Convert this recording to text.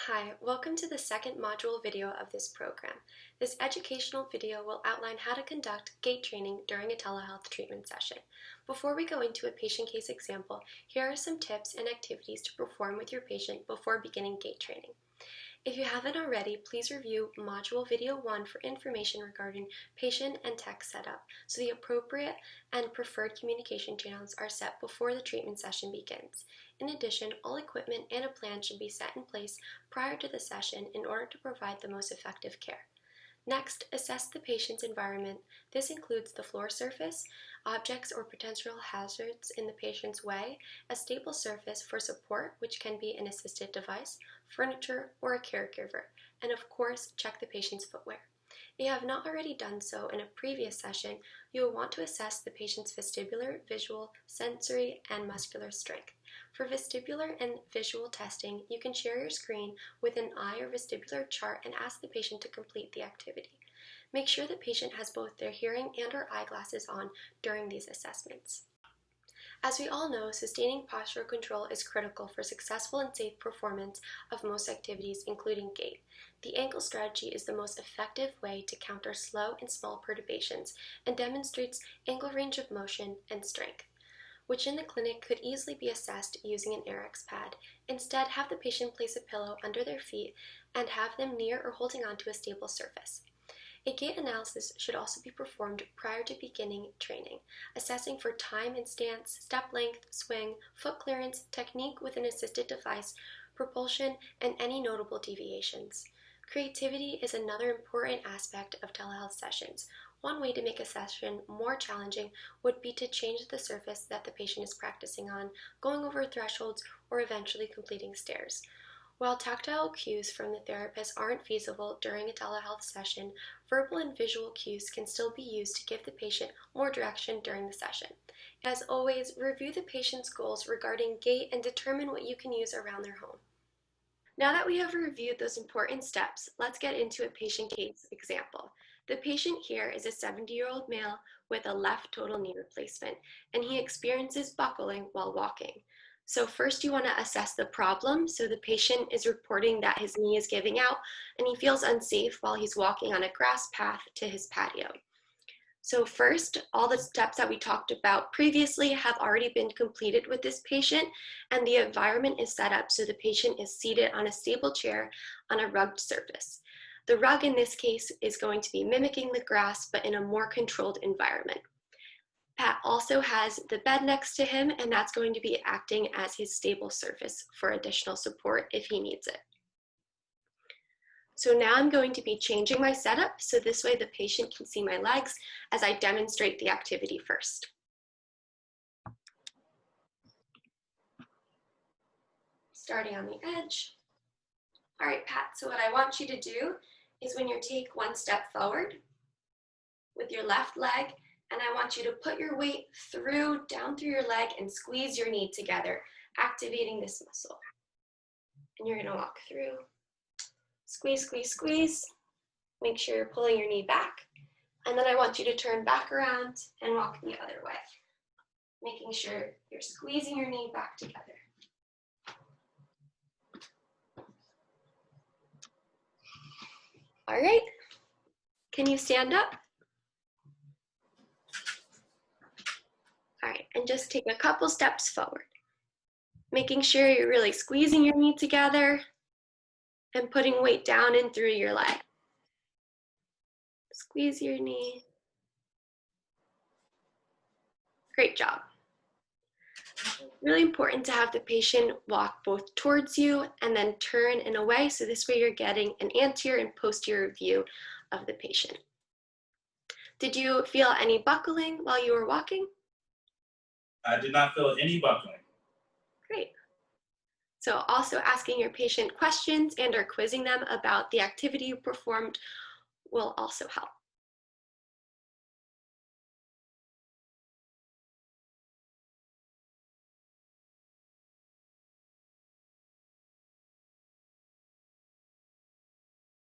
Hi, welcome to the second module video of this program. This educational video will outline how to conduct gait training during a telehealth treatment session. Before we go into a patient case example, here are some tips and activities to perform with your patient before beginning gait training. If you haven't already, please review Module Video 1 for information regarding patient and tech setup, so the appropriate and preferred communication channels are set before the treatment session begins. In addition, all equipment and a plan should be set in place prior to the session in order to provide the most effective care. Next, assess the patient's environment. This includes the floor surface, objects or potential hazards in the patient's way, a stable surface for support, which can be an assisted device, furniture, or a caregiver, and of course, check the patient's footwear. If you have not already done so in a previous session, you will want to assess the patient's vestibular, visual, sensory, and muscular strength. For vestibular and visual testing, you can share your screen with an eye or vestibular chart and ask the patient to complete the activity. Make sure the patient has both their hearing and or eyeglasses on during these assessments. As we all know, sustaining postural control is critical for successful and safe performance of most activities, including gait. The ankle strategy is the most effective way to counter slow and small perturbations and demonstrates ankle range of motion and strength, which in the clinic could easily be assessed using an AirX pad. Instead, have the patient place a pillow under their feet and have them near or holding onto a stable surface. A gait analysis should also be performed prior to beginning training, assessing for time and stance, step length, swing, foot clearance, technique with an assisted device, propulsion, and any notable deviations. Creativity is another important aspect of telehealth sessions. One way to make a session more challenging would be to change the surface that the patient is practicing on, going over thresholds, or eventually completing stairs. While tactile cues from the therapist aren't feasible during a telehealth session, verbal and visual cues can still be used to give the patient more direction during the session. As always, review the patient's goals regarding gait and determine what you can use around their home. Now that we have reviewed those important steps, let's get into a patient case example. The patient here is a 70-year-old male with a left total knee replacement, and he experiences buckling while walking. So first you want to assess the problem. So the patient is reporting that his knee is giving out and he feels unsafe while he's walking on a grass path to his patio. So first, all the steps that we talked about previously have already been completed with this patient, and the environment is set up so the patient is seated on a stable chair on a rugged surface. The rug in this case is going to be mimicking the grass, but in a more controlled environment. Pat also has the bed next to him, and that's going to be acting as his stable surface for additional support if he needs it. So now I'm going to be changing my setup so this way the patient can see my legs as I demonstrate the activity first. Starting on the edge. All right, Pat, so what I want you to do is when you take one step forward with your left leg, and I want you to put your weight down through your leg and squeeze your knee together, activating this muscle. And you're gonna walk through, squeeze, squeeze, squeeze. Make sure you're pulling your knee back. And then I want you to turn back around and walk the other way, making sure you're squeezing your knee back together. All right, can you stand up? All right, and just take a couple steps forward, making sure you're really squeezing your knee together and putting weight down and through your leg. Squeeze your knee. Great job. Really important to have the patient walk both towards you and then turn in a way, so this way you're getting an anterior and posterior view of the patient. Did you feel any buckling while you were walking? I did not feel any buckling. Great. So also asking your patient questions and or quizzing them about the activity you performed will also help.